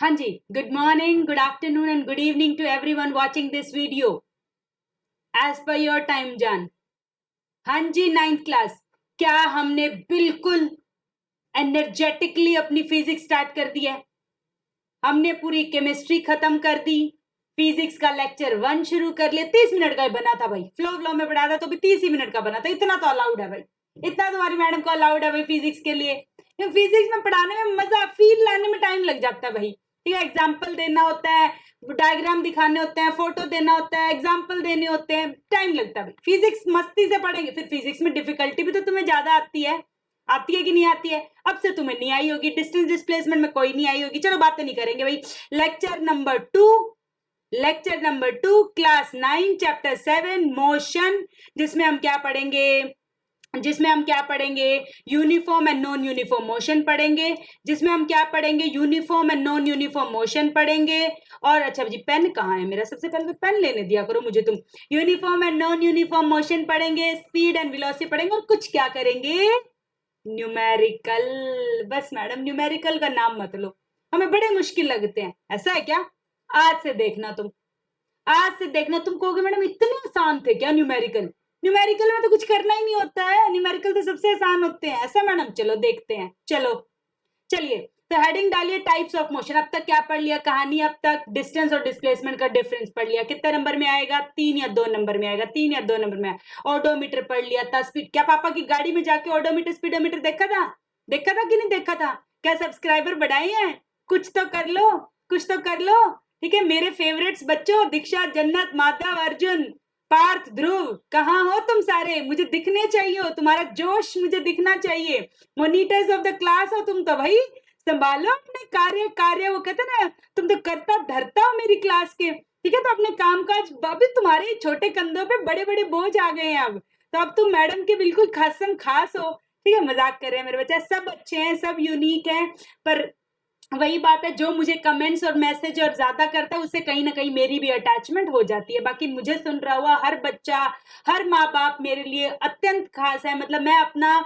हाँ जी, good morning, good afternoon and good evening to everyone watching this video. As per your time, जान. हाँ जी, 9th class. क्या हमने बिल्कुल एनर्जेटिकली अपनी फिजिक्स स्टार्ट कर दी है? हमने पूरी केमिस्ट्री खत्म कर दी, फिजिक्स का लेक्चर 1 शुरू कर लिया. 30 मिनट का ही बना था भाई, फ्लो में पढ़ा था तो भी 30 ही मिनट का बना था. इतना तो अलाउड है भाई, इतना तुम्हारी मैडम को अलाउड है भाई फिजिक्स के लिए. फिजिक्स में पढ़ाने में मजा, फील लाने में टाइम लग जाता है भाई. ठीक है, एग्जाम्पल देना होता है, डायग्राम दिखाने होते हैं, फोटो देना होता है, एग्जाम्पल देने होते हैं, टाइम लगता है भाई. फिजिक्स मस्ती से पढ़ेंगे. फिर फिजिक्स में डिफिकल्टी भी तो तुम्हें ज्यादा आती है कि नहीं आती है? अब से तुम्हें नहीं आई होगी. डिस्टेंस डिस्प्लेसमेंट में कोई नहीं आई होगी. चलो बातें नहीं करेंगे भाई. Lecture number 2 class 9 chapter 7 motion, जिसमें हम क्या पढ़ेंगे? Uniform and non uniform motion पढ़ेंगे. Uniform and non uniform motion पढ़ेंगे. और अच्छा जी, पेन कहाँ है मेरा? सबसे पहले तो पेन लेने दिया करो मुझे तुम. Uniform and non uniform motion पढ़ेंगे, स्पीड एंड वेलोसिटी पढ़ेंगे, और कुछ क्या करेंगे? न्यूमेरिकल. बस मैडम, न्यूमेरिकल का नाम मत लो, हमें बड़े मुश्किल लगते हैं. ऐसा है क्या? आज से देखना तुम कहोगे मैडम इतने आसान थे क्या न्यूमेरिकल में तो कुछ करना ही नहीं होता है, न्यूमेरिकल तो सबसे आसान होते हैं. ऐसा मैडम? चलो देखते हैं. चलिए, तो हेडिंग डालिए टाइप्स ऑफ मोशन. अब तक क्या पढ़ लिया कहानी? अब तक डिस्टेंस और डिस्प्लेसमेंट का डिफरेंस पढ़ लिया. कितने नंबर में आएगा? 3 या 2 नंबर में आएगा. ऑडोमीटर पढ़ लिया था. स्पीड, क्या पापा की गाड़ी में जाके ऑडोमीटर स्पीडोमीटर देखा था कि नहीं देखा था? क्या सब्सक्राइबर बढ़ाए हैं? कुछ तो कर लो. ठीक है, मेरे फेवरेट्स बच्चों, दीक्षा, जन्नत, माधव, अर्जुन, पार्थ, ध्रुव, कहाँ हो तुम सारे? मुझे दिखने चाहिए हो, तुम्हारा जोश मुझे दिखना चाहिए. मॉनिटर्स ऑफ द क्लास हो तुम तो भाई. संभालो अपने कार्य वो कहते ना, तुम तो करता धरता हो मेरी क्लास के. ठीक है, तो अपने कामकाज, अभी तुम्हारे छोटे कंधों पे बड़े बड़े बोझ आ गए हैं. अब तो अब तुम मैडम के बिल्कुल खास हो. ठीक है, मजाक कर रहे हैं मेरे बच्चे. सब अच्छे हैं, सब यूनिक हैं, पर वही बात है, जो मुझे कमेंट्स और मैसेज और ज्यादा करता है उससे कहीं ना कहीं मेरी भी अटैचमेंट हो जाती है. बाकी मुझे सुन रहा हुआ हर बच्चा, हर माँ बाप मेरे लिए अत्यंत खास है. मतलब मैं अपना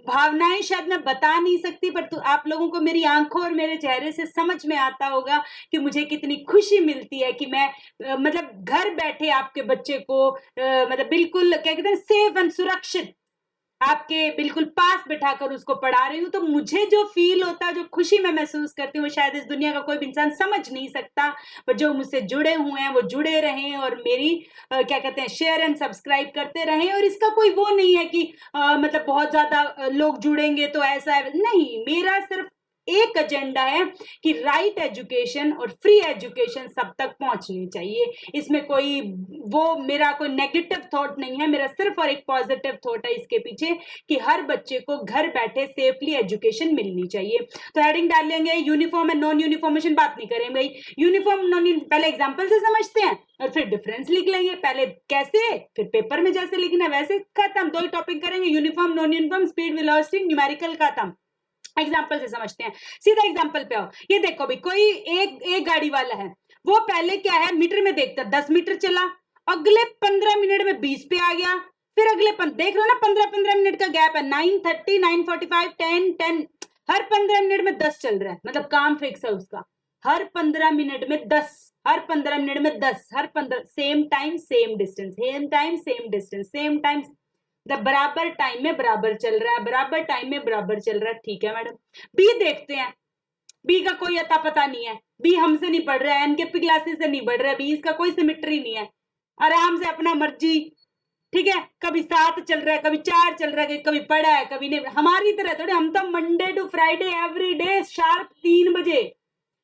भावनाएं शायद मैं बता नहीं सकती, पर तो आप लोगों को मेरी आंखों और मेरे चेहरे से समझ में आता होगा कि मुझे कितनी खुशी मिलती है कि मैं मतलब घर बैठे आपके बच्चे को मतलब बिल्कुल क्या कहते हैं, सेफ एंड सुरक्षित आपके बिल्कुल पास बिठाकर उसको पढ़ा रही हूँ. तो मुझे जो फील होता है, जो खुशी मैं महसूस करती हूँ, शायद इस दुनिया का कोई भी इंसान समझ नहीं सकता. पर जो मुझसे जुड़े हुए हैं वो जुड़े रहें और मेरी क्या कहते हैं, शेयर एंड सब्सक्राइब करते रहें. और इसका कोई वो नहीं है कि मतलब बहुत ज्यादा लोग जुड़ेंगे तो ऐसा है, नहीं. मेरा सिर्फ एक एजेंडा है कि राइट एजुकेशन और फ्री एजुकेशन सब तक पहुंचनी चाहिए. इसमें कोई वो मेरा कोई नेगेटिव थॉट नहीं है. मेरा सिर्फ और एक पॉजिटिव थॉट है इसके पीछे कि हर बच्चे को घर बैठे सेफली एजुकेशन मिलनी चाहिए. तो हेडिंग डाल लेंगे यूनिफॉर्म एंड नॉन यूनिफॉर्मेशन. बात नहीं करेंगे भाई यूनिफॉर्म नॉन, पहले एग्जाम्पल से समझते हैं और फिर डिफरेंस लिख लेंगे. पहले कैसे, फिर पेपर में जैसे लिखना है वैसे. खत्म. 2 ही टॉपिक करेंगे, uniform non uniform, speed velocity, numerical. खत्म. एग्जाम्पल से समझते हैं. सीधा एग्जाम्पल पे आओ. ये देखो भाई, कोई एक गाड़ी वाला है, वो पहले क्या है, मीटर में देखता 10 मीटर चला, अगले 15 मिनट में 20 पे आ गया, फिर अगले देख लो ना, 15 मिनट का गैप है. 9:30, 9:45, 10, हर 15 मिनट में 10 चल रहा है. मतलब काम फिक्स है उसका. हर 15 मिनट में 10, हर 15 same time same distance, same time बराबर टाइम में बराबर चल रहा है. ठीक है मैडम. बी देखते हैं. बी का कोई अता पता नहीं है. बी हमसे नहीं पढ़ रहा है, एनकेपी क्लासेस से नहीं पढ़ रहा है. बी इसका कोई सिमेट्री नहीं है, आराम से अपना मर्जी. ठीक है, कभी 7 चल रहा है, कभी 4 चल रहा है, कभी पढ़ा है, कभी नहीं. हमारी तरह थोड़े, हम तो Monday to Friday every day sharp 3 बजे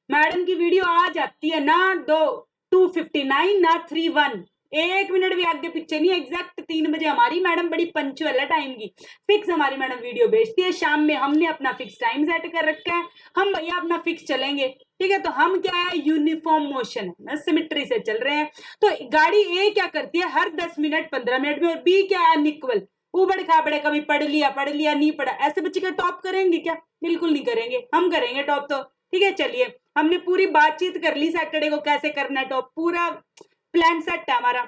मैडम की वीडियो आ जाती है. ना 2:59 ना 3:1, 1 मिनट भी आगे पीछे नहीं. एग्जैक्ट 3 बजे हमारी मैडम बड़ी पंचुअल है टाइम की. फिक्स हमारी मैडम वीडियो भेजती है शाम में. हमने अपना फिक्स टाइम सेट कर रखा है, हम भैया अपना फिक्स चलेंगे. ठीक है, तो हम क्या है, यूनिफॉर्म मोशन है, सिमेट्री से चल रहे हैं. तो गाड़ी ए क्या करती है, हर 10 मिनट 15 मिनट में. और बी क्या है, अनइक्वल, उबड़ खाबड़े, कभी पढ़ लिया नहीं पढ़ा. ऐसे बच्चे का टॉप करेंगे क्या? बिल्कुल नहीं करेंगे. हम करेंगे टॉप तो. ठीक है, चलिए, हमने पूरी बातचीत कर ली सैटरडे को कैसे करना है टॉप. पूरा प्लान सेट है हमारा.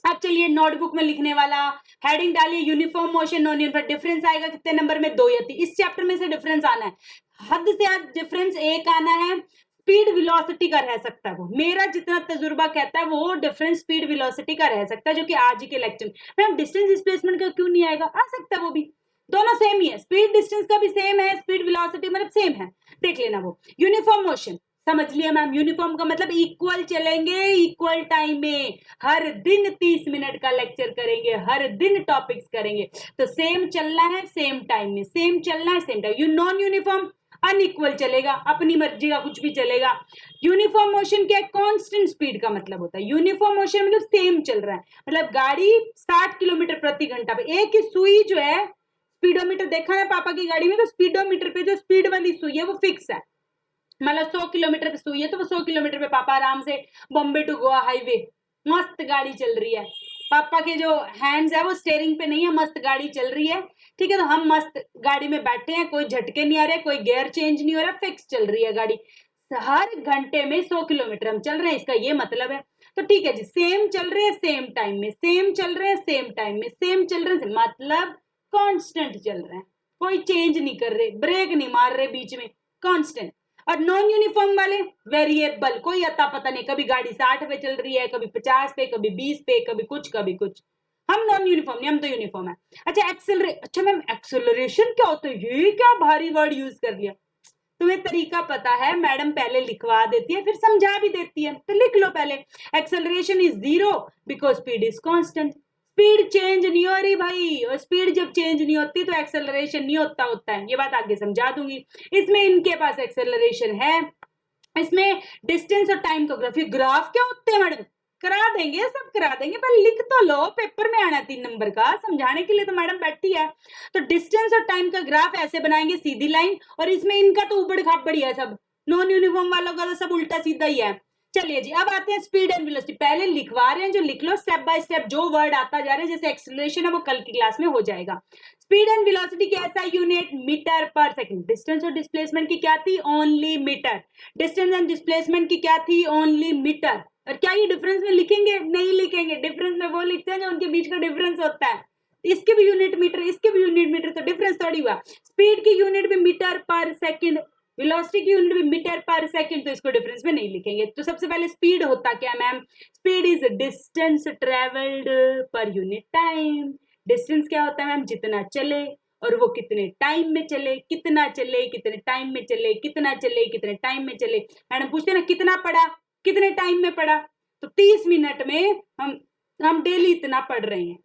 अब चलिए, नोटबुक में लिखने वाला हेडिंग डालिए uniform motion non uniform. Difference आएगा कितने नंबर में? 2 या 3. इस चैप्टर में से डिफरेंस आना है, हद से हद डिफरेंस 1 आना है. स्पीड वेलोसिटी का रह सकता है। वो मेरा जितना तजुर्बा कहता है वो डिफरेंस स्पीड वेलोसिटी का रह सकता है, जो कि आज ही के लेक्चर में डिस्टेंस डिस्प्लेसमेंट का क्यों नहीं आएगा, आ सकता है वो भी, दोनों सेम ही है, स्पीड डिस्टेंस का भी सेम है, स्पीड वेलोसिटी मतलब सेम है, देख लेना वो। यूनिफॉर्म मोशन समझ लिया मैम, यूनिफॉर्म का मतलब इक्वल चलेंगे इक्वल टाइम में, हर दिन 30 मिनट का लेक्चर करेंगे, हर दिन टॉपिक्स करेंगे, तो सेम चलना है सेम टाइम में, सेम चलना है same time. Non uniform unequal चलेगा, अपनी मर्जी का कुछ भी चलेगा। यूनिफॉर्म मोशन क्या है, कांस्टेंट स्पीड का मतलब होता है। यूनिफॉर्म मोशन मतलब सेम चल रहा है, मतलब गाड़ी 60 किलोमीटर प्रति घंटा पे, एक ही सुई जो है, स्पीडोमीटर देखा है पापा की गाड़ी में, तो स्पीडोमीटर पे जो स्पीड वाली सुई है वो फिक्स है, मतलब 100 किलोमीटर पे सुई है तो वो 100 किलोमीटर पे पापा आराम से बॉम्बे टू गोवा हाईवे मस्त गाड़ी चल रही है, पापा के जो हैंड्स है वो स्टेयरिंग पे नहीं है, मस्त गाड़ी चल रही है, ठीक है, तो हम मस्त गाड़ी में बैठे हैं, कोई झटके नहीं आ रहे, कोई गियर चेंज नहीं हो रहा, फिक्स चल रही है गाड़ी, हर घंटे में 100 किलोमीटर हम चल रहे हैं, इसका ये मतलब है। तो ठीक है जी, सेम चल रहे हैं सेम टाइम में, सेम चल रहे हैं सेम टाइम में, सेम चल रहे हैं मतलब कांस्टेंट चल रहे हैं, कोई चेंज नहीं कर रहे, ब्रेक नहीं मार रहे बीच में, कांस्टेंट। और नॉन यूनिफॉर्म वाले वेरिएबल, कोई अता पता नहीं, कभी गाड़ी 60 पे चल रही है, कभी 50 पे, कभी 20 पे, कभी कुछ कभी कुछ। हम नॉन यूनिफॉर्म नहीं, हम तो यूनिफॉर्म है। अच्छा मैम एक्सेलरेशन क्या होता है, ये क्या भारी वर्ड यूज कर लिया, तुम्हें तरीका पता है, मैडम पहले लिखवा देती है फिर समझा भी देती है, तो लिख लो पहले। Acceleration is 0 because speed is constant, speed change नहीं हो रही भाई, और स्पीड जब चेंज नहीं होती तो एक्सेलरेशन नहीं होता है, ये बात आगे समझा दूंगी। इसमें इनके पास एक्सेलरेशन है, इसमें डिस्टेंस और टाइम का ग्राफ क्या होते हैं मैडम, करा देंगे, सब करा देंगे, पर लिख तो लो, पेपर में आना है 3 नंबर का, समझाने के लिए तो मैडम बैठी है। तो डिस्टेंस और टाइम का ग्राफ ऐसे बनाएंगे सीधी लाइन, और इसमें इनका तो उबड़ खाबड़ी है सब, नॉन यूनिफॉर्म वालों का तो सब उल्टा सीधा ही है। चलिए जी, अब आते हैं स्पीड एंड वेलोसिटी, पहले लिखवा रहे हैं जो लिख लो, स्टेप बाय स्टेप जो वर्ड आता जा रहा है, जैसे एक्सेलरेशन है वो कल की क्लास में हो जाएगा। स्पीड एंड वेलोसिटी की ऐसा unit metre per second, distance और डिस्प्लेसमेंट की क्या थी, only metre, distance and displacement की क्या थी, ओनली मीटर। और क्या ये डिफरेंस में लिखेंगे, नहीं लिखेंगे, डिफरेंस में वो लिखते हैं जो उनके बीच का डिफरेंस होता है, इसके भी यूनिट मीटर, इसके भी यूनिट मीटर, तो डिफरेंस थोड़ी हुआ। स्पीड की यूनिट भी मीटर पर सेकंड, वेलोसिटी की यूनिट भी मीटर पर सेकंड, तो इसको डिफरेंस में नहीं लिखेंगे। तो सबसे पहले स्पीड होता क्या ma'am, speed is distance travelled per unit time. Distance क्या होता है मैम, जितना चले और वो कितने टाइम में चले, कितना चले कितने टाइम में चले, कितना चले कितने टाइम में चले। मैडम पूछते ना कितना पढ़ा, कितने टाइम में पढ़ा, तो 30 मिनट में हम डेली इतना पढ़ रहे हैं,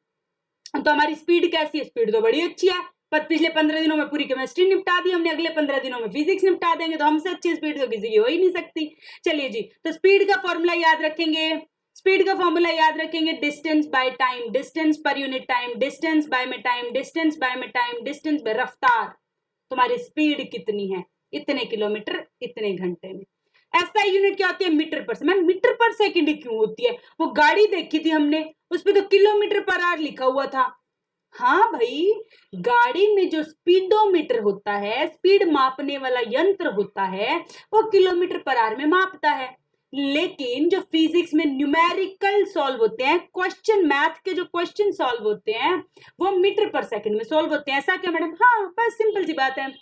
तो हमारी स्पीड कैसी है, स्पीड तो बड़ी अच्छी है, पर पिछले 15 दिनों में पूरी केमिस्ट्री निपटा दी हमने, अगले 15 दिनों में फिजिक्स निपटा देंगे, तो हमसे अच्छी स्पीड तो किसी की हो ही नहीं सकती। चलिए जी, तो स्पीड का फॉर्मूला याद रखेंगे, स्पीड का फॉर्मूला याद रखेंगे, distance by time, distance per unit time, distance by में टाइम, डिस्टेंस बाय में टाइम, डिस्टेंस बाय रफ्तार, तुम्हारी स्पीड कितनी है, इतने किलोमीटर इतने घंटे में। ऐसा यूनिट क्या होती है, metre per second. Metre per second क्यों होती है, वो गाड़ी देखी थी हमने, उसपे तो किलोमीटर पर आवर लिखा हुआ था। हाँ भाई, गाड़ी में जो स्पीडोमीटर होता है, स्पीड मापने वाला यंत्र होता है, वो किलोमीटर पर आवर में मापता है, लेकिन जो फिजिक्स में न्यूमेरिकल सॉल्व होते हैं, क्वेश्चन मैथ के जो क्वेश्चन सॉल्व होते हैं वो मीटर पर सेकंड में सॉल्व होते हैं। ऐसा क्या मैडम, हाँ बस सिंपल सी बात है।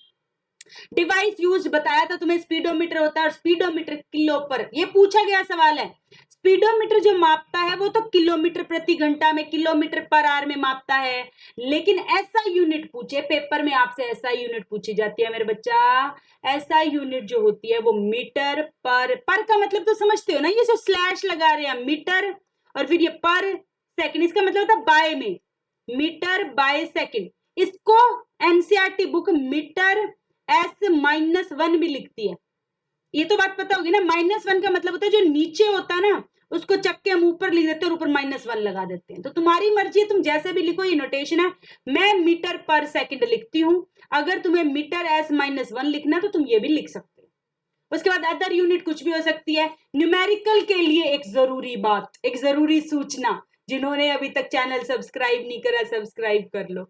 डिवाइस यूज बताया था तुम्हें, स्पीडोमीटर होता है और स्पीडोमीटर किलो पर, ये पूछा गया सवाल है। स्पीडोमीटर जो मापता है वो तो किलोमीटर प्रति घंटा में, किलोमीटर पर आवर में मापता है, लेकिन ऐसा यूनिट पूछे पेपर में आपसे, ऐसा यूनिट पूछी जाती है मेरे बच्चा, ऐसा यूनिट जो होती है वो मीटर पर का मतलब तो समझते हो ना, ये जो स्लैश लगा रहे हैं मीटर और फिर ये पर सेकंड, इसका मतलब होता है बाय में, मीटर बाय सेकंड। इसको एनसीईआरटी बुक मीटर S-1 भी लिखती है, ये तो बात पता होगी ना। -1 का मतलब होता है जो नीचे होता है ना, उसको चक के हम ऊपर लिख देते हैं और ऊपर -1 लगा देते हैं, तो तुम्हारी मर्जी है, तुम जैसे भी लिखो, ये नोटेशन है। मैं मीटर पर सेकंड लिखती हूं, अगर तुम्हें मीटर S-1 लिखना तो तुम ये भी लिख सकते हो। उसके बाद अदर यूनिट कुछ भी हो सकती है। न्यूमेरिकल के लिए एक जरूरी बात, एक जरूरी सूचना, जिन्होंने अभी तक चैनल सब्सक्राइब नहीं करा सब्सक्राइब कर लो,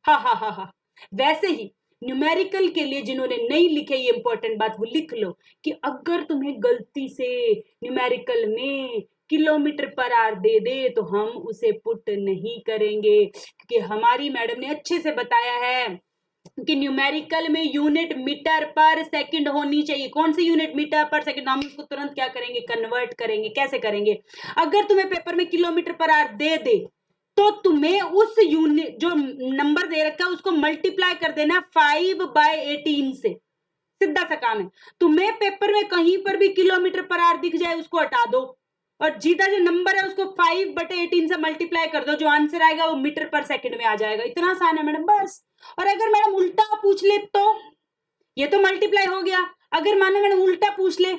हा। वैसे ही न्यूमेरिकल के लिए जिन्होंने नहीं लिखे, ये इंपॉर्टेंट बात वो लिख लो कि अगर तुम्हें गलती से न्यूमेरिकल में किलोमीटर पर आवर दे दे तो हम उसे पुट नहीं करेंगे, क्योंकि हमारी मैडम ने अच्छे से बताया है कि न्यूमेरिकल में यूनिट मीटर पर सेकंड होनी चाहिए। कौन सी यूनिट मीटर पर सेकंड? हम उसको तुरंत क्या करेंगे, कन्वर्ट करेंगे। कैसे करेंगे? अगर तुम्हें पेपर में किलोमीटर पर आवर दे दे तो तुम्हें उस यूनिट जो नंबर दे रखा है उसको मल्टीप्लाई कर देना 5/18 से। सीधा सा काम है। तुम्हें पेपर में कहीं पर भी किलोमीटर पर आवर दिख जाए उसको हटा दो और जीता जो नंबर है उसको 5/18 से मल्टीप्लाई कर दो, जो आंसर आएगा वो मीटर पर सेकंड में आ जाएगा। इतना आसान है मैडम, बस। और अगर मैडम उल्टा पूछ ले तो ये तो मल्टीप्लाई हो गया। अगर मानो मैडम उल्टा पूछ ले,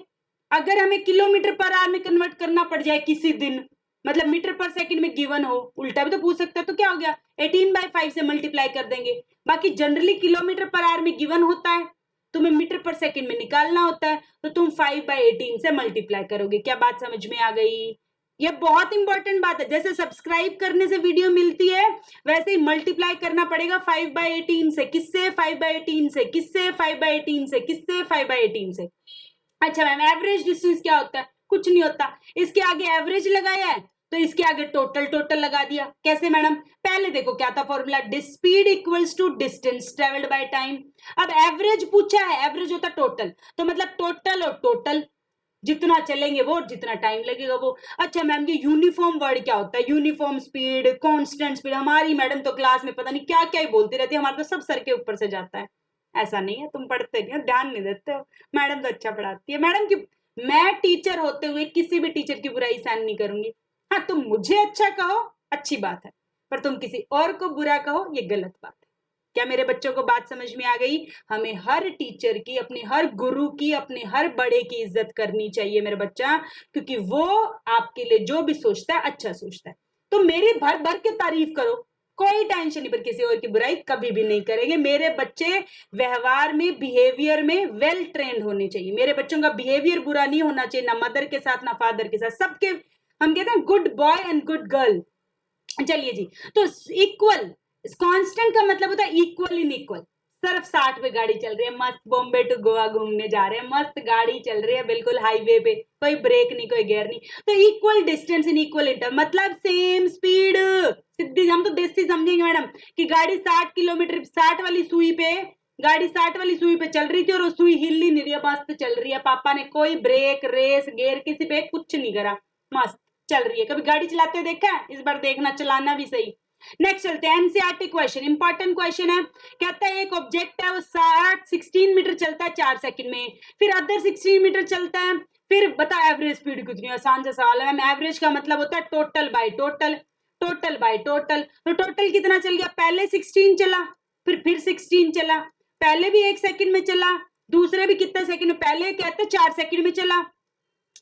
अगर हमें किलोमीटर पर आवर में कन्वर्ट करना पड़ जाए किसी दिन, मतलब मीटर पर सेकंड में गिवन हो, उल्टा भी तो पूछ सकता है, तो क्या हो गया, 18/5 से मल्टीप्लाई कर देंगे। बाकी जनरली किलोमीटर पर आवर में गिवन होता है, तुम्हें मीटर पर सेकंड में निकालना होता है, तो तुम 5/18 से मल्टीप्लाई करोगे। क्या बात समझ में आ गई? ये बहुत इंपॉर्टेंट बात है। जैसे सब्सक्राइब करने से वीडियो मिलती है वैसे ही मल्टीप्लाई करना पड़ेगा 5/18 से। किससे? 5/18 से। किससे? 5/18 से। किससे? 5/18 से। अच्छा मैम, एवरेज डिस्टेंस क्या होता है? कुछ नहीं होता। इसके आगे एवरेज लगाया है तो इसके आगे टोटल लगा दिया। कैसे मैडम? पहले देखो क्या था formula, speed equals to distance travelled by time. अब एवरेज पूछा है, एवरेज होता टोटल, तो मतलब टोटल और टोटल, जितना चलेंगे वो, जितना टाइम लगेगा वो। अच्छा मैम, ये यूनिफॉर्म वर्ड क्या होता है? Uniform speed, constant speed. हमारी मैडम तो क्लास में पता नहीं क्या क्या ही बोलती रहती है, हमारा तो सब सर के ऊपर से जाता है। ऐसा नहीं है, तुम पढ़ते नहीं हो, ध्यान नहीं देते हो। मैडम तो अच्छा पढ़ाती है। मैडम की, मैं टीचर होते हुए किसी भी टीचर की बुराई सहन नहीं करूंगी। हाँ, तुम मुझे अच्छा कहो, अच्छी बात है, पर तुम किसी और को बुरा कहो, ये गलत बात है। क्या मेरे बच्चों को बात समझ में आ गई? हमें हर टीचर की, अपने हर गुरु की, अपने हर बड़े की इज्जत करनी चाहिए मेरे बच्चा, क्योंकि वो आपके लिए जो भी सोचता है अच्छा सोचता है। तो मेरी भर भर के तारीफ करो, कोई टेंशन नहीं, पर किसी और की बुराई कभी भी नहीं करेंगे। मेरे बच्चे व्यवहार में, बिहेवियर में वेल ट्रेंड होने चाहिए। मेरे बच्चों का बिहेवियर बुरा नहीं होना चाहिए, ना मदर के साथ ना फादर के साथ, सबके, हम कहते हैं good boy and good girl. चलिए जी, तो इक्वल, कांस्टेंट का मतलब होता है इक्वल इन इक्वल। सिर्फ 60 पे गाड़ी चल रही है, मस्त बॉम्बे टू गोवा घूमने जा रहे हैं, मस्त गाड़ी चल रही है बिल्कुल हाईवे पे, कोई ब्रेक नहीं, कोई गियर नहीं। तो equal distance in equal inter, मतलब सेम स्पीड। सिद्धि, हम तो देसी समझेंगे मैडम कि गाड़ी 60 किलोमीटर, 60 वाली सुई पे, गाड़ी 60 वाली सुई पे चल रही थी और वो सुई हिल ही नहीं रही है, मस्त चल रही है। पापा ने कोई ब्रेक, रेस, गियर किसी पे कुछ नहीं करा, मस्त चल रही है। कभी गाड़ी चलाते देखा है? इस बार देखना, चलाना भी सही। नेक्स्ट चलते हैं, एनसीईआरटी क्वेश्चन, इंपॉर्टेंट क्वेश्चन है। कहता है एक ऑब्जेक्ट है वो 16 मीटर चलता है 4 सेकंड में, फिर अदर 16 मीटर चलता है, फिर बता एवरेज स्पीड कितनी है। आसान सा सवाल है मैम। एवरेज का मतलब होता है total by total, total by total. तो टोटल कितना चल गया? पहले 16 चला, फिर 16 चला, पहले भी 1 सेकंड में चला, दूसरे भी कितने सेकंड में, पहले कहते 4 सेकंड में चला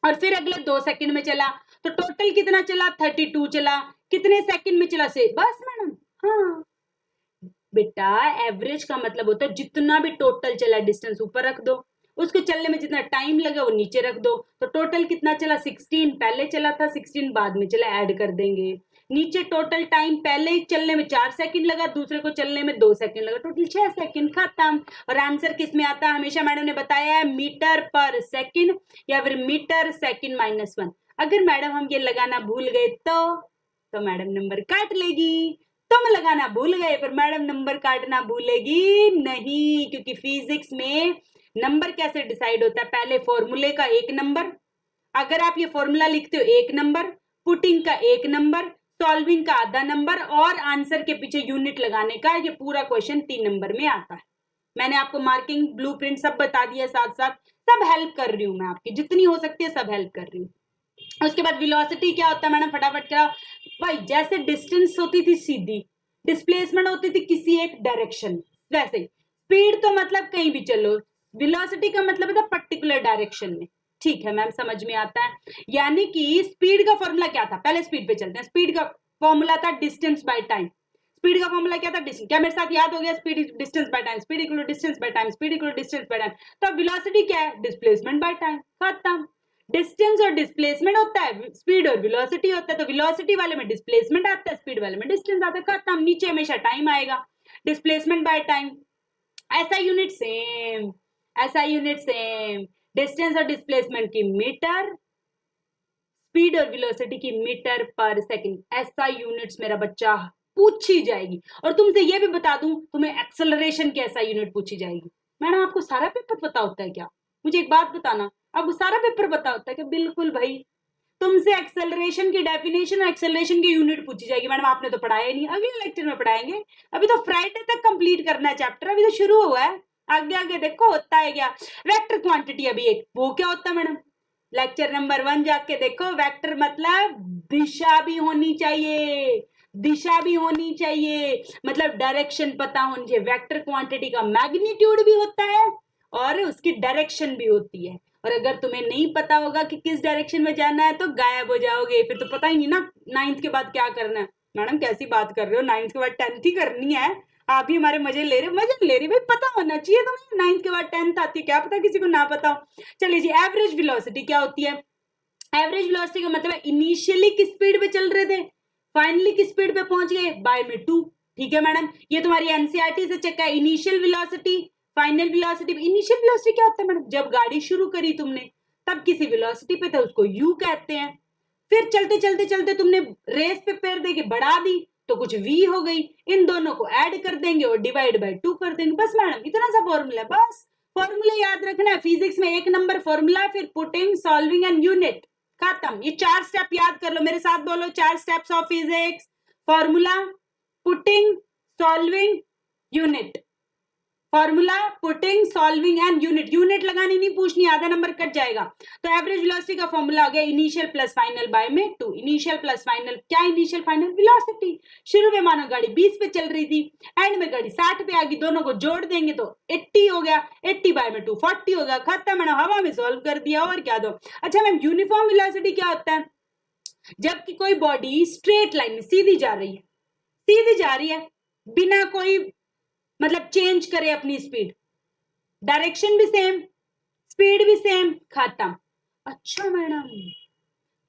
और फिर अगले 2 सेकंड में चला, तो टोटल कितना चला? 32 चला। कितने सेकंड में चला से? बस मैडम। हाँ बेटा, एवरेज का मतलब होता है जितना भी टोटल चला डिस्टेंस ऊपर रख दो, उसको चलने में जितना टाइम लगा वो नीचे रख दो। तो टोटल कितना चला? 16 पहले चला था, 16 बाद में चला, ऐड कर देंगे। नीचे टोटल टाइम, पहले चलने में 4 सेकंड लगा, दूसरे को चलने में 2 सेकंड लगा, टोटल 6 सेकंड, खत्म। और आंसर किस में आता है? हमेशा मैडम ने बताया है मीटर पर सेकंड या फिर मीटर सेकंड -1। अगर मैडम हम ये लगाना भूल गए तो मैडम नंबर काट लेगी। तुम लगाना भूल गए पर मैडम नंबर काटना भूलेगी नहीं, क्योंकि फिजिक्स में नंबर कैसे डिसाइड होता है? पहले फॉर्मूले का 1 नंबर, अगर आप ये फॉर्मूला लिखते हो 1 नंबर, पुटिंग का 1 नंबर, सॉल्विंग का आधा नंबर और आंसर के पीछे यूनिट लगाने का, ये पूरा क्वेश्चन 3 नंबर में आता है। मैंने आपको मार्किंग, ब्लूप्रिंट सब बता दिया, साथ साथ सब हेल्प कर रही हूँ मैं आपकी, जितनी हो सकती है सब हेल्प कर रही हूँ। उसके बाद वेलोसिटी क्या होता है मैडम? फटाफट कराओ भाई। जैसे डिस्टेंस होती थी सीधी, डिस्प्लेसमेंट होती थी किसी एक डायरेक्शन, वैसे ही स्पीड तो मतलब कहीं भी चलो, वेलोसिटी का मतलब है पर्टिकुलर डायरेक्शन में। ठीक है मैम, समझ में आता है। यानी कि स्पीड का फॉर्मूला क्या था? पहले स्पीड पे चलते हैं। स्पीड का फॉर्मूला था डिस्टेंस बाय टाइम। स्पीड का फॉर्मूला क्या था? डिस्टेंस। क्या मेरे साथ याद हो गया? Speed distance by time, speed equal to distance by time, speed equal to distance by time. तो वेलोसिटी क्या है? डिस्प्लेसमेंट बाय टाइम, खत्म। डिस्टेंस और डिस्प्लेसमेंट होता है, स्पीड और वेलोसिटी होता है। तो वेलोसिटी वाले में डिस्प्लेसमेंट आता है, स्पीड वाले में डिस्टेंस आता है, खत्म। नीचे हमेशा टाइम आएगा, डिस्प्लेसमेंट बाय टाइम। ऐसा यूनिट सेम, ऐसा यूनिट सेम, डिस्टेंस और डिस्प्लेसमेंट की मीटर, स्पीड और वेलोसिटी की मीटर पर सेकंड, ऐसा यूनिट्स मेरा बच्चा पूछी जाएगी। और तुमसे ये भी बता दूं, तुम्हें एक्सेलरेशन की SI यूनिट पूछी जाएगी। मैडम आपको सारा पेपर पता होता है क्या? मुझे एक बात बताना, आपको सारा पेपर पता होता है क्या? बिल्कुल भाई, तुमसे एक्सेलरेशन की डेफिनेशन और एक्सेलरेशन की यूनिट पूछी जाएगी। मैडम आपने तो पढ़ाया ही नहीं, अगले लेक्चर में पढ़ाएंगे। अभी तो फ्राइडे तक कंप्लीट करना है चैप्टर, अभी तो शुरू हुआ है। आगे आगे देखो होता है क्या। वेक्टर क्वांटिटी अभी एक, वो क्या होता है मैडम? लेक्चर नंबर 1 जाके देखो। वेक्टर मतलब दिशा भी होनी चाहिए, दिशा भी होनी चाहिए, मतलब डायरेक्शन पता होनी चाहिए। वेक्टर क्वांटिटी का मैग्नीट्यूड भी होता है और उसकी डायरेक्शन भी होती है। और अगर तुम्हें नहीं पता होगा कि किस डायरेक्शन में जाना है तो गायब हो जाओगे, फिर तो पता ही नहीं ना 9th के बाद क्या करना है। मैडम कैसी बात कर रहे हो, 9th के बाद 10th ही करनी है। आप ही हमारे मजे ले रहे हो, मजे नहीं ले रही भाई, पता होना चाहिए तुम्हें। 9th के बाद 10th आती है, क्या पता किसी को ना पता हो। चलिए जी, एवरेज वेलोसिटी क्या होती है? एवरेज वेलोसिटी का मतलब है इनिशियली किस स्पीड पे चल रहे थे, फाइनली किस स्पीड पे पहुंच गए, बाय में 2। ठीक है मैडम, ये तुम्हारी एनसीईआरटी से चेक है। Initial velocity, final velocity. Initial velocity क्या होता है मैडम? जब गाड़ी शुरू करी तुमने तब किसी वेलोसिटी पे थे, उसको यू कहते हैं। फिर चलते चलते चलते तुमने रेस पे पैर दे के बढ़ा दी तो कुछ v हो गई। इन दोनों को ऐड कर देंगे और डिवाइड बाय 2 कर देंगे। बस मैडम इतना सा फॉर्मूला है, बस फॉर्मूला याद रखना है। फिजिक्स में 1 नंबर फॉर्मूला, फिर पुटिंग, सॉल्विंग एंड यूनिट, खत्म। ये 4 स्टेप याद कर लो, मेरे साथ बोलो, 4 steps of physics. Formula, putting, solving, unit. Formula, putting, solving and unit. Unit लगानी नहीं पूछनी, आधा नंबर कट जाएगा। तो एवरेज वेलोसिटी का फॉर्मूला हो गया इनिशियल प्लस फाइनल बाय में 2। इनिशियल प्लस फाइनल, क्या इनिशियल फाइनल? वेलोसिटी। शुरू में मानो गाड़ी 20 पे चल रही थी, एंड में गाड़ी 60 पे आ गई, दोनों को जोड़ देंगे तो 80 हो गया। 80 बाय में 2 40 हो गया, खत्म मैडम, हवा में सॉल्व कर दिया। और क्या दो। अच्छा मैम, यूनिफॉर्म वेलोसिटी क्या होता है? जबकि कोई बॉडी स्ट्रेट लाइन में सीधी जा रही है, सीधी जा रही है बिना कोई मतलब चेंज करे अपनी स्पीड, डायरेक्शन भी सेम, स्पीड भी सेम, खत्म। अच्छा मैडम,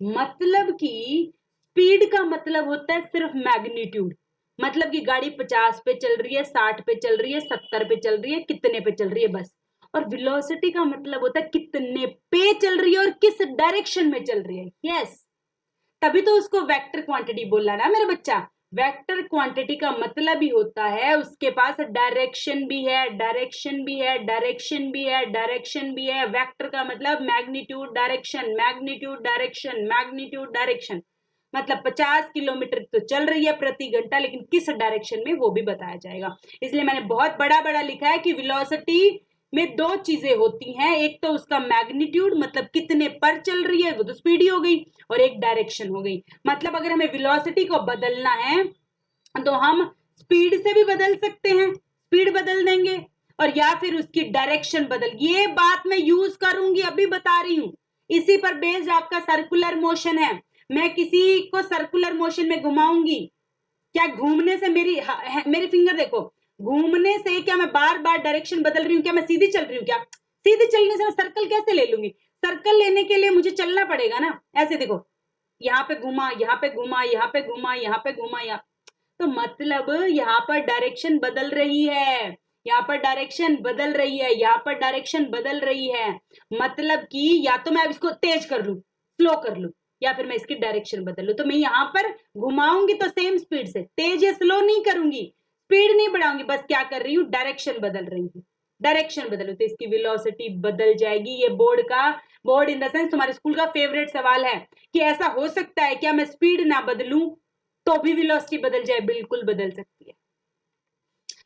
मतलब कि स्पीड का मतलब होता है सिर्फ मैग्नीट्यूड, मतलब कि गाड़ी 50 पे चल रही है, 60 पे चल रही है, 70 पे चल रही है, कितने पे चल रही है, बस। और वेलोसिटी का मतलब होता है कितने पे चल रही है और किस डायरेक्शन में चल रही है। यस, तभी तो उसको वेक्टर क्वांटिटी बोला ना मेरा बच्चा। वेक्टर क्वांटिटी का मतलब ही होता है उसके पास डायरेक्शन भी है, डायरेक्शन भी है, डायरेक्शन भी है, डायरेक्शन भी है। वेक्टर का मतलब magnitude, direction, magnitude, direction, magnitude, direction. मतलब 50 किलोमीटर तो चल रही है प्रति घंटा, लेकिन किस डायरेक्शन में वो भी बताया जाएगा। इसलिए मैंने बहुत बड़ा बड़ा लिखा है कि वेलोसिटी में 2 चीजें होती हैं, एक तो उसका मैग्नीट्यूड मतलब कितने पर चल रही है, वो तो स्पीड ही हो गई, और एक डायरेक्शन हो गई। मतलब अगर हमें वेलोसिटी को बदलना है तो हम स्पीड से भी बदल सकते हैं, स्पीड बदल देंगे, और या फिर उसकी डायरेक्शन बदल। ये बात मैं यूज करूंगी, अभी बता रही हूं। इसी पर बेस्ड आपका सर्कुलर मोशन है। मैं किसी को सर्कुलर मोशन में घुमाऊंगी, क्या घूमने से मेरी फिंगर देखो, घूमने से क्या मैं बार बार डायरेक्शन बदल रही हूँ? क्या मैं सीधी चल रही हूँ? क्या सीधी चलने से मैं सर्कल कैसे ले लूंगी? सर्कल लेने के लिए मुझे चलना पड़ेगा ना। ऐसे देखो, यहाँ पे घुमा, यहाँ पे घुमा, यहाँ पे घुमा, यहाँ पे घुमा, यहाँ, तो मतलब यहाँ पर डायरेक्शन बदल रही है, यहाँ पर डायरेक्शन बदल रही है, यहाँ पर डायरेक्शन बदल रही है। मतलब कि या तो मैं इसको तेज कर लूं, स्लो कर लूं, या फिर मैं इसकी डायरेक्शन बदल लूं। तो मैं यहाँ पर घुमाऊंगी तो सेम स्पीड से, तेज या स्लो नहीं करूंगी, स्पीड नहीं बढ़ाऊंगी, बस क्या कर रही हूँ, डायरेक्शन बदल रही हूँ। डायरेक्शन बदलो तो इसकी वेलोसिटी बदल जाएगी। ये बोर्ड इन द सेंस तुम्हारे स्कूल का फेवरेट सवाल है कि ऐसा हो सकता है क्या मैं स्पीड ना बदलूं तो भी वेलोसिटी बदल जाए? बिल्कुल बदल सकती है,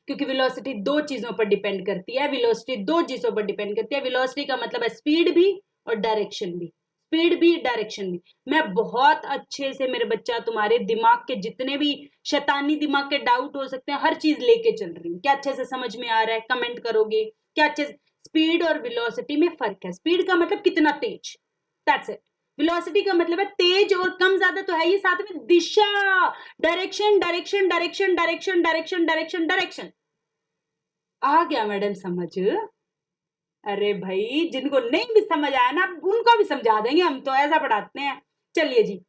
क्योंकि वेलोसिटी 2 चीजों पर डिपेंड करती है। वेलोसिटी 2 चीजों पर डिपेंड करती है। वेलोसिटी का मतलब है स्पीड भी और डायरेक्शन भी, स्पीड भी, डायरेक्शन भी। मैं बहुत अच्छे से मेरे बच्चा तुम्हारे दिमाग के जितने भी शैतानी दिमाग के डाउट हो सकते हैं हर चीज लेके चल रही हूँ। क्या अच्छे से समझ में आ रहा है? कमेंट करोगे क्या अच्छे से? स्पीड और वेलोसिटी में फर्क है। स्पीड का मतलब कितना तेज, दैट्स इट। वेलोसिटी का मतलब है तेज और कम ज्यादा तो है ही, साथ में दिशा, direction, direction, direction, direction, direction, direction, direction. आ गया मैडम समझ? अरे भाई, जिनको नहीं भी समझ आया ना उनको भी समझा देंगे, हम तो ऐसा पढ़ाते हैं। चलिए जी,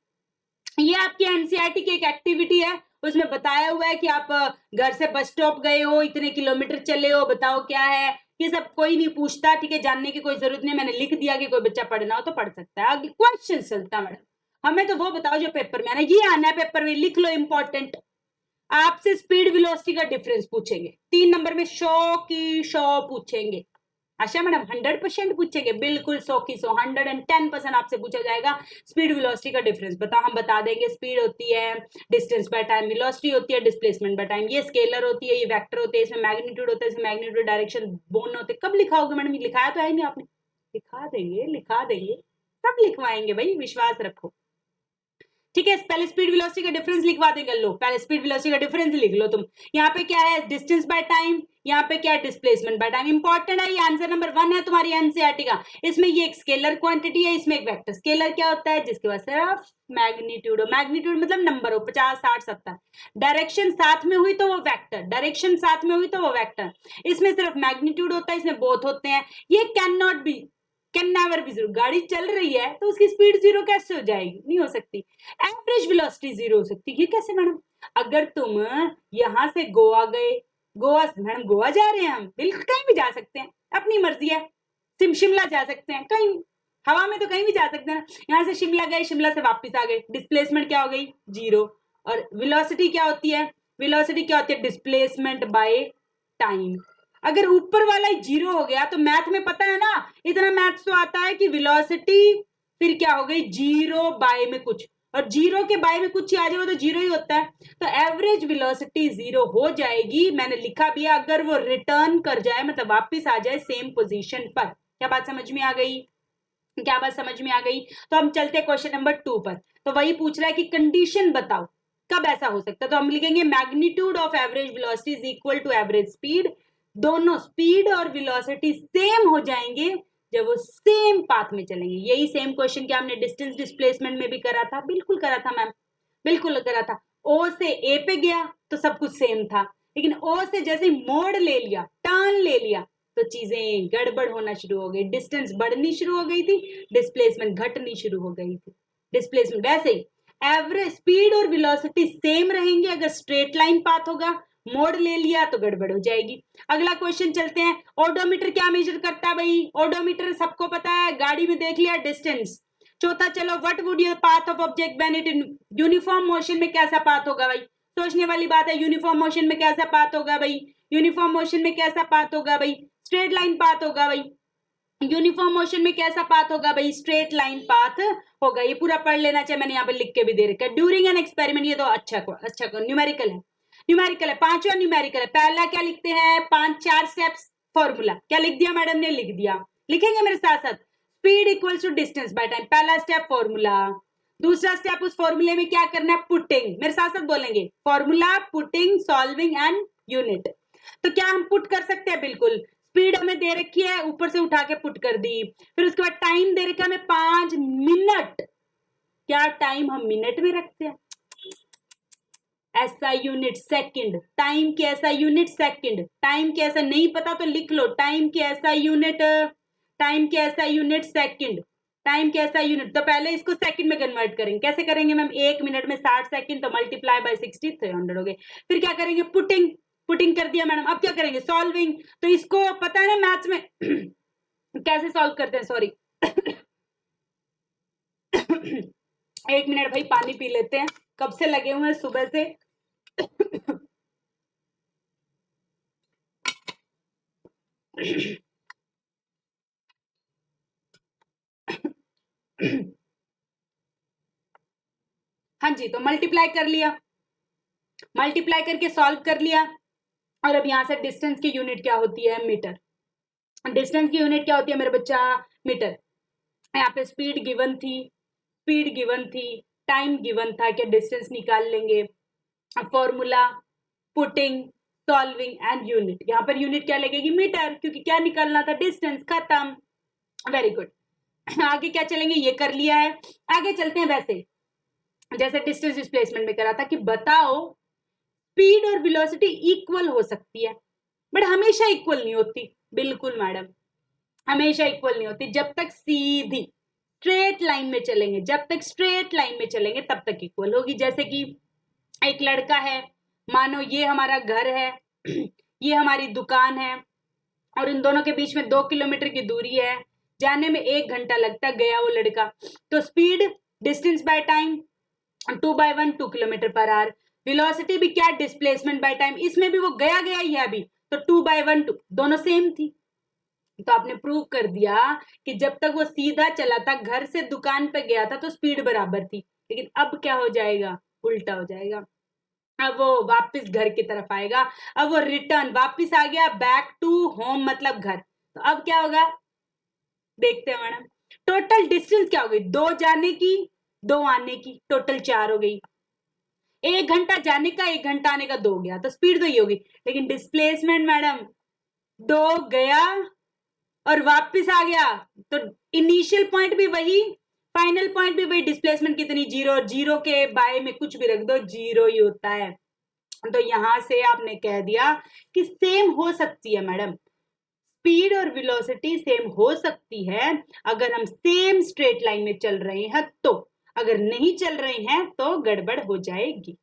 ये आपकी एनसीईआरटी की एक एक्टिविटी है, उसमें बताया हुआ है कि आप घर से बस स्टॉप गए हो, इतने किलोमीटर चले हो, बताओ क्या है। ये सब कोई नहीं पूछता, ठीक है, जानने की कोई जरूरत नहीं। मैंने लिख दिया कि कोई बच्चा पढ़ना हो तो पढ़ सकता है। आगे क्वेश्चन चलता है मैडम, हमें तो वो बताओ जो पेपर में आना है। ये आना है पेपर में, लिख लो, इंपॉर्टेंट। आपसे स्पीड वेलोसिटी का डिफरेंस पूछेंगे 3 नंबर में 100 की 100 पूछेंगे। अच्छा मैडम 100% पूछेंगे, बिल्कुल 100 की 100 110% आपसे पूछा जाएगा स्पीड वेलोसिटी का डिफरेंस बताओ। हम बता देंगे स्पीड होती है डिस्टेंस बाय टाइम, वेलोसिटी होती है डिस्प्लेसमेंट बाय टाइम, ये स्केलर होती है, ये वेक्टर होते हैं, इसमें मैग्नीट्यूड होता है, इसमें मैग्नीट्यूड डायरेक्शन बोन होते हैं। कब लिखा होगा मैडम, लिखाया तो है नहीं आपने, लिखा देंगे सब लिखवाएंगे भाई, विश्वास रखो। ठीक है, पहले स्पीड वेलोसिटी का डिफरेंस लिखवा देंगे। लो पहले स्पीड वेलोसिटी का डिफरेंस लिख लो तुम। यहाँ पे क्या है डिस्टेंस बाय टाइम, यहाँ पे क्या है डिस्प्लेसमेंट बाय टाइम। इंपॉर्टेंट है, ये आंसर नंबर 1 है तुम्हारी एनसीईआरटी का। इसमें ये एक स्केलर क्वांटिटी है, इसमें एक वेक्टर। स्केलर क्या होता है, जिसके पास सिर्फ मैग्नीट्यूड हो, मैग्नीट्यूड मतलब नंबर हो 50 60 70, डायरेक्शन साथ में हुई तो वो वेक्टर, डायरेक्शन साथ में हुई तो वो वेक्टर। इसमें सिर्फ मैग्नीट्यूड होता है, इसमें बोथ होते हैं। ये can not be, can never be zero. गाड़ी चल रही है तो उसकी स्पीड जीरो कैसे हो जाएगी, नहीं हो सकती। एवरेज वेलोसिटी जीरो हो सकती है, ये कैसे मैडम? अगर तुम यहां से गोवा गए, गोवा मैडम गोवा जा रहे हैं हम, बिल्कुल कहीं भी जा सकते हैं, अपनी मर्जी है। शिमला जा सकते हैं, कहीं हवा में तो कहीं भी जा सकते हैं। यहाँ से शिमला गए, शिमला से वापस आ गए, डिस्प्लेसमेंट क्या हो गई जीरो। और वेलोसिटी क्या होती है, वेलोसिटी क्या होती है डिस्प्लेसमेंट बाय टाइम। अगर ऊपर वाला ही जीरो हो गया तो मैथ में पता है ना, इतना मैथ तो आता है कि वेलोसिटी फिर क्या हो गई जीरो बाय में कुछ, और जीरो के बाय में कुछ ही आ जाए तो जीरो ही होता है। तो एवरेज वेलोसिटी जीरो हो जाएगी, मैंने लिखा भी है, अगर वो रिटर्न कर जाए मतलब वापस आ जाए सेम पोजीशन पर। क्या बात समझ में आ गई, क्या बात समझ में आ गई? तो हम चलते हैं क्वेश्चन नंबर 2 पर। तो वही पूछ रहा है कि कंडीशन बताओ कब ऐसा हो सकता है। तो हम लिखेंगे magnitude of average velocity is equal to average speed. दोनों स्पीड और वेलोसिटी सेम हो जाएंगे जब वो सेम पाथ में चलेंगे। यही सेम क्वेश्चन क्या हमने डिस्टेंस डिस्प्लेसमेंट में भी करा था, बिल्कुल करा था मैम, बिल्कुल करा था। ओ से ए पे गया तो सब कुछ सेम था, लेकिन ओ से जैसे मोड़ ले लिया, टर्न ले लिया, तो चीजें गड़बड़ होना शुरू हो गई, डिस्टेंस बढ़नी शुरू हो गई थी, डिस्प्लेसमेंट घटनी शुरू हो गई थी। डिस्प्लेसमेंट वैसे ही एवरेज स्पीड और वेलोसिटी सेम रहेंगे अगर स्ट्रेट लाइन पाथ होगा, मोड़ ले लिया तो गड़बड़ हो जाएगी। अगला क्वेश्चन चलते हैं। ओडोमीटर क्या मेजर करता है भाई? ओडोमीटर सबको पता है, गाड़ी में देख लिया डिस्टेंस। चौथा चलो, what would your path of object when it in uniform motion में कैसा पाथ होगा भाई? सोचने वाली बात है, यूनिफॉर्म मोशन में कैसा पाथ होगा भाई? यूनिफॉर्म मोशन में कैसा पाथ होगा भाई? स्ट्रेट लाइन पाथ होगा भाई। यूनिफॉर्म मोशन में कैसा पाथ होगा भाई? स्ट्रेट लाइन पाथ होगा। ये पूरा पढ़ लेना चाहिए, मैंने यहाँ पे लिख के भी दे रखा है। ड्यूरिंग एन एक्सपेरिमेंट, ये तो अच्छा न्यूमेरिकल है, न्यूमेरिकल है, पांचवा न्यूमेरिकल है। पहला क्या लिखते हैं, 4 स्टेप्स फॉर्मूला। क्या लिख दिया मैडम ने? लिख दिया, लिखेंगे मेरे साथ साथ। Speed equals to distance by time, पहला स्टेप फॉर्मूला। दूसरा स्टेप उस फॉर्मूले में क्या करना है, पुटिंग। मेरे साथ साथ बोलेंगे, formula, putting, solving and unit. तो क्या हम पुट कर सकते हैं? बिल्कुल। स्पीड हमें दे रखी है, ऊपर से उठा के पुट कर दी। फिर उसके बाद टाइम दे रखा है हमें 5 मिनट। क्या टाइम हम मिनट में रखते हैं? ऐसा यूनिट सेकंड, टाइम के ऐसा यूनिट सेकंड, टाइम के ऐसा नहीं पता तो लिख लो, टाइम के ऐसा यूनिट, टाइम के ऐसा यूनिट सेकंड, टाइम के ऐसा यूनिट। तो पहले इसको सेकंड में कन्वर्ट करेंगे। कैसे करेंगे मैम? 1 मिनट में 60 सेकंड, तो मल्टीप्लाई बाय 60, 300 हो गए। फिर क्या करेंगे? पुटिंग, पुटिंग कर दिया मैडम। अब क्या करेंगे? सॉल्विंग। तो इसको पता है ना मैथ्स में कैसे सॉल्व करते हैं, सॉरी 1 मिनट भाई, पानी पी लेते हैं, कब से लगे हुए हैं सुबह से हाँ जी, तो मल्टीप्लाई कर लिया, मल्टीप्लाई करके सॉल्व कर लिया। और अब यहां से डिस्टेंस की यूनिट क्या होती है? मीटर। डिस्टेंस की यूनिट क्या होती है मेरे बच्चा? मीटर। यहाँ पे स्पीड गिवन थी, स्पीड गिवन थी, टाइम गिवन था, क्या डिस्टेंस निकाल लेंगे। Formula, putting, solving and unit. यहाँ पर यूनिट क्या लगेगी? मीटर, क्योंकि क्या निकालना था? डिस्टेंस। खत्म। Very good. आगे क्या चलेंगे? ये कर लिया है, आगे चलते हैं। वैसे जैसे डिस्टेंस डिस्प्लेसमेंट में करा था कि बताओ स्पीड और वेलोसिटी इक्वल हो सकती है, बट हमेशा इक्वल नहीं होती। बिल्कुल मैडम, हमेशा इक्वल नहीं होती। जब तक सीधी स्ट्रेट लाइन में चलेंगे, जब तक स्ट्रेट लाइन में चलेंगे तब तक इक्वल होगी। जैसे कि एक लड़का है, मानो ये हमारा घर है, ये हमारी दुकान है, और इन दोनों के बीच में 2 किलोमीटर की दूरी है, जाने में 1 घंटा लगता गया वो लड़का। तो speed distance by time 2/1 2 kilometre per hour. Velocity भी क्या, डिस्प्लेसमेंट बाय टाइम, इसमें भी वो गया गया ही है अभी, तो 2/1 2 दोनों सेम थी। तो आपने प्रूव कर दिया कि जब तक वो सीधा चला था, घर से दुकान पे गया था, तो स्पीड बराबर थी। लेकिन अब क्या हो जाएगा, उल्टा हो जाएगा। अब वो वापस घर की तरफ आएगा, अब वो रिटर्न वापस आ गया, बैक टू होम मतलब घर। तो अब क्या होगा, देखते हैं मैडम। टोटल डिस्टेंस क्या हो गई, 2 जाने की 2 आने की, टोटल 4 हो गई। 1 घंटा जाने का 1 घंटा आने का 2 गया, तो स्पीड तो ये होगी। लेकिन डिस्प्लेसमेंट मैडम 2 गया और वापस आ गया, तो इनिशियल पॉइंट भी वही, फाइनल पॉइंट भी वही, डिस्प्लेसमेंट कितनी, 0, 0 के बाय में कुछ भी रख दो 0 ही होता है। तो यहां से आपने कह दिया कि सेम हो सकती है मैडम, स्पीड और वेलोसिटी सेम हो सकती है अगर हम सेम स्ट्रेट लाइन में चल रहे हैं, तो अगर नहीं चल रहे हैं तो गड़बड़ हो जाएगी।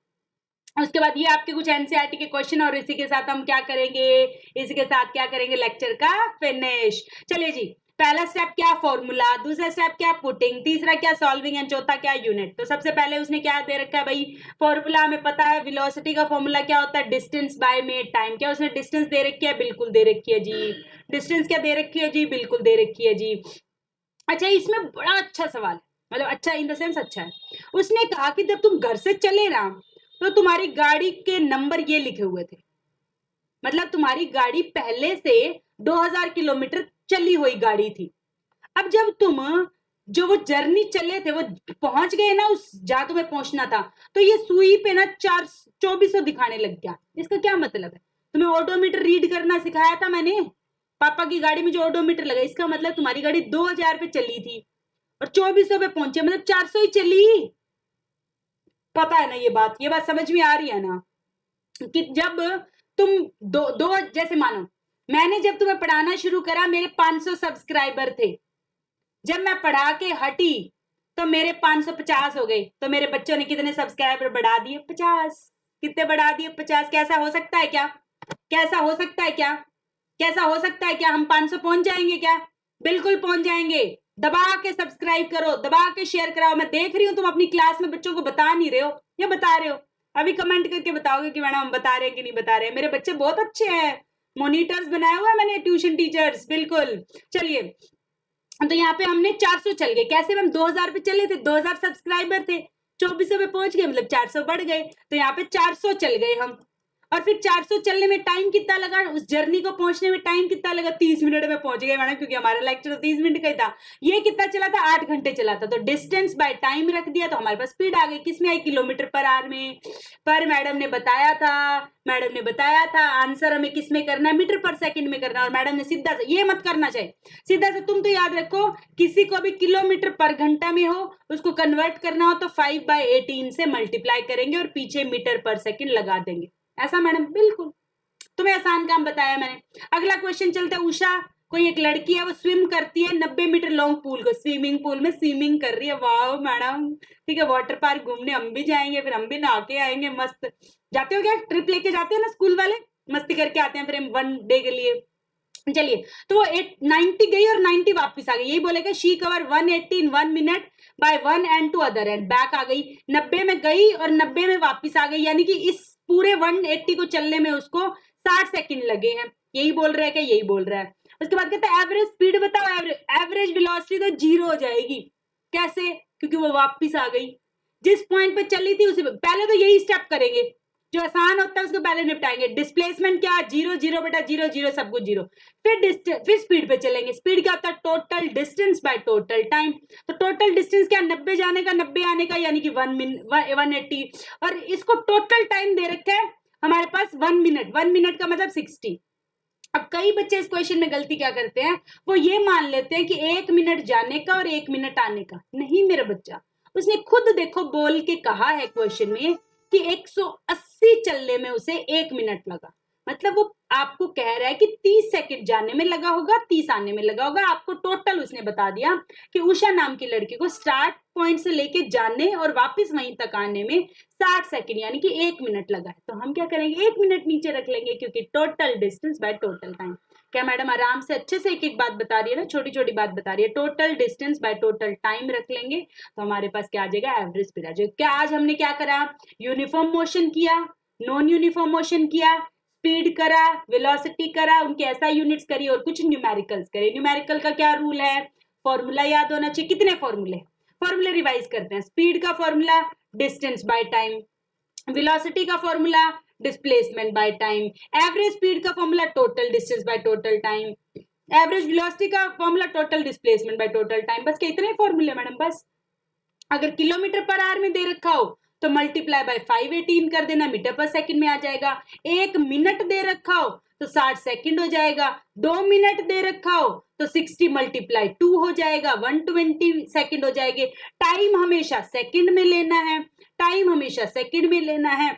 उसके बाद ये आपके कुछ एनसीईआरटी के क्वेश्चन, और इसी के साथ हम क्या करेंगे, इसी के साथ क्या करेंगे, लेक्चर का फिनिश। चलिए जी, पहला स्टेप क्या, फॉर्मूला, दूसरा स्टेप क्या, पुटिंग, तीसरा क्या, सॉल्विंग, एंड चौथा क्या, यूनिट। तो सबसे पहले उसने क्या दे रखा है भाई, फॉर्मूला हमें पता है, वेलोसिटी का फॉर्मूला क्या होता है, डिस्टेंस बाय मेड टाइम। क्या उसने डिस्टेंस दे रखी है, बिल्कुल दे रखी है जी। डिस्टेंस क्या दे रखी है जी, बिल्कुल दे रखी है जी। अच्छा, इसमें बड़ा अच्छा सवाल है, मतलब अच्छा इन द सेंस अच्छा है। उसने कहा कि जब तुम घर से चले ना, तो तुम्हारी गाड़ी के नंबर ये लिखे हुए थे, मतलब तुम्हारी गाड़ी पहले से 2000 किलोमीटर चली हुई गाड़ी थी। अब जब तुम जो वो जर्नी चले थे वो पहुंच गए ना उस जहां तुम्हें पहुंचना था, तो ये सुई पे ना 2400 दिखाने लग गया। इसका क्या मतलब है, तुम्हें ऑडोमीटर रीड करना सिखाया था मैंने, पापा की गाड़ी में जो ऑडोमीटर लगा, इसका मतलब तुम्हारी गाड़ी 2000 पे चली थी और 2400 पे पहुंचे, मतलब 400 ही चली। पता है ना ये बात समझ में आ रही है ना, कि जब तुम दो जैसे मानो मैंने जब तुम्हें पढ़ाना शुरू करा, मेरे 500 सब्सक्राइबर थे, जब मैं पढ़ा के हटी तो मेरे 550 हो गए, तो मेरे बच्चों ने कितने सब्सक्राइबर बढ़ा दिए, 50। कितने बढ़ा दिए, 50। कैसा हो सकता है क्या, कैसा हो सकता है क्या, कैसा हो सकता है क्या, हम 500 पहुंच जाएंगे क्या, बिल्कुल पहुंच जाएंगे। दबा के सब्सक्राइब करो, दबा के शेयर कराओ। मैं देख रही हूँ तुम अपनी क्लास में बच्चों को बता नहीं रहे हो या बता रहे हो, अभी कमेंट करके बताओगे कि मैडम हम बता रहे हैं कि नहीं बता रहे हैं। मेरे बच्चे बहुत अच्छे हैं, मॉनिटर्स बनाए हुए हैं मैंने, ट्यूशन टीचर्स, बिल्कुल। चलिए, तो यहाँ पे हमने 400 चल गए, कैसे, हम 2000 पे चले थे, 2000 सब्सक्राइबर थे, 2400 पे पहुंच गए, मतलब 400 बढ़ गए, तो यहाँ पे 400 चल गए हम। और फिर 400 चलने में टाइम कितना लगा, उस जर्नी को पहुंचने में टाइम कितना लगा, 30 मिनट में पहुंच गए मैडम, क्योंकि हमारा लेक्चर 30 मिनट का ही था। ये कितना चला था, 8 घंटे चला था। तो डिस्टेंस बाय टाइम रख दिया तो हमारे पास स्पीड आ गई, किसमें आई, किलोमीटर पर आवर में। पर मैडम ने बताया था आंसर हमें किस में करना है, मीटर पर सेकंड में करना। और मैडम ने सीधा से, ये मत करना चाहिए, सीधा से तुम तो याद रखो, किसी को भी किलोमीटर पर घंटा में हो, उसको कन्वर्ट करना हो तो 5/18 से मल्टीप्लाई करेंगे और पीछे मीटर पर सेकंड लगा देंगे। ऐसा मैडम, बिल्कुल, तुम्हें आसान काम बताया मैंने। अगला क्वेश्चन चलते हैं। उषा, कोई एक लड़की है, वो स्विम करती है 90 मीटर लॉन्ग पूल को, स्विमिंग पूल में स्विमिंग कर रही है। वाह मैडम, ठीक है, वाटर पार्क घूमने हम भी जाएंगे, फिर हम भी नहा के आएंगे, मस्त। जाते हो क्या, ट्रिप लेके जाते हो ना स्कूल वाले, मस्ती करके आते हैं फिर हम 1 डे के लिए। चलिए, तो वो 90 गई और 90 वापस आ गई, यही बोलेगा she cover 180 in 1 minute by 1 end to other end। Back आ गई, 90 में गई और 90 में वापस आ गई, यानी कि इस पूरे 180 को चलने में उसको 60 सेकंड लगे हैं। यही बोल रहा है क्या, यही बोल रहा है। उसके बाद कहता है एवरेज स्पीड बताओ, एवरेज वेलोसिटी तो 0 हो जाएगी। कैसे, क्योंकि वो वापस आ गई, जिस पॉइंट पे चली थी उसी पे। पहले तो यही स्टेप करेंगे, जो आसान होता है उसको पहले निपटाएंगे। डिस्प्लेसमेंट क्या, 0 0 बटा 0 0, सब कुछ 0। फिर स्पीड पे चलेंगे। स्पीड क्या होता है, total distance by total time. तो टोटल डिस्टेंस क्या, 90 जाने का 90 आने का, यानी कि 180। और इसको टोटल टाइम दे रखा है हमारे पास 1 मिनट, 1 मिनट का मतलब 60। अब कई बच्चे इस क्वेश्चन में गलती क्या करते हैं, वो ये मान लेते हैं कि 1 मिनट जाने का और 1 मिनट आने का। नहीं मेरा बच्चा, उसने खुद देखो बोल के कहा है क्वेश्चन में कि 180 चलने में उसे 1 मिनट लगा। मतलब वो आपको कह रहा है कि 30 सेकंड जाने में लगा होगा, 30 आने में लगा होगा। आपको टोटल उसने बता दिया कि उषा नाम की लड़की को स्टार्ट पॉइंट से लेके जाने और वापस वहीं तक आने में 60 सेकंड यानी कि 1 मिनट लगा है। तो हम क्या करेंगे, 1 मिनट नीचे रख लेंगे, क्योंकि total distance by total time. क्या मैडम आराम से अच्छे से एक एक बात बता रही है ना, छोटी छोटी बात बता रही है। Total distance by total time रख लेंगे तो हमारे पास क्या आ जाएगा, एवरेज स्पीड आ जाएगा। क्या आज हमने क्या करा, यूनिफॉर्म मोशन किया, नॉन यूनिफॉर्म मोशन किया, स्पीड करा, वेलोसिटी करा, उनके एसआई यूनिट्स करी और कुछ न्यूमेरिकल्स करे। न्यूमेरिकल का क्या रूल है, फॉर्मूला याद होना चाहिए। कितने फॉर्मूले रिवाइज करते हैं। स्पीड का formula distance by time, velocity का formula displacement by time, average speed का formula total distance by total time, average velocity का formula total displacement by total time. बस क्या इतने ही फॉर्मूले मैडम, बस। अगर किलोमीटर पर आवर में दे रखा हो तो मल्टीप्लाई बाय 518 कर देना, मीटर पर सेकंड में आ जाएगा। 1 मिनट दे रखा हो तो 60 सेकंड हो जाएगा। 2 मिनट दे रखा हो तो 60 मल्टीप्लाई 2 हो जाएगा, 120 सेकंड हो जाएंगे। टाइम हमेशा सेकंड में लेना है, टाइम हमेशा सेकंड में लेना है।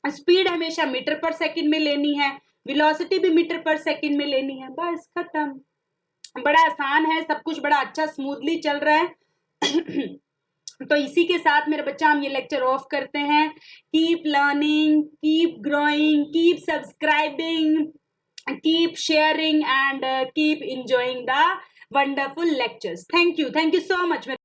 स्पीड हमेशा मीटर पर सेकंड में लेनी है, वेलोसिटी भी मीटर पर सेकंड में लेनी है। बस खत्म। बड़ा आसान है, सब कुछ बड़ा अच्छा स्मूथली चल रहा है। तो इसी के साथ मेरे बच्चा हम ये लेक्चर ऑफ करते हैं। Keep learning, keep growing, keep subscribing, keep sharing and keep enjoying the wonderful lectures. Thank you so much.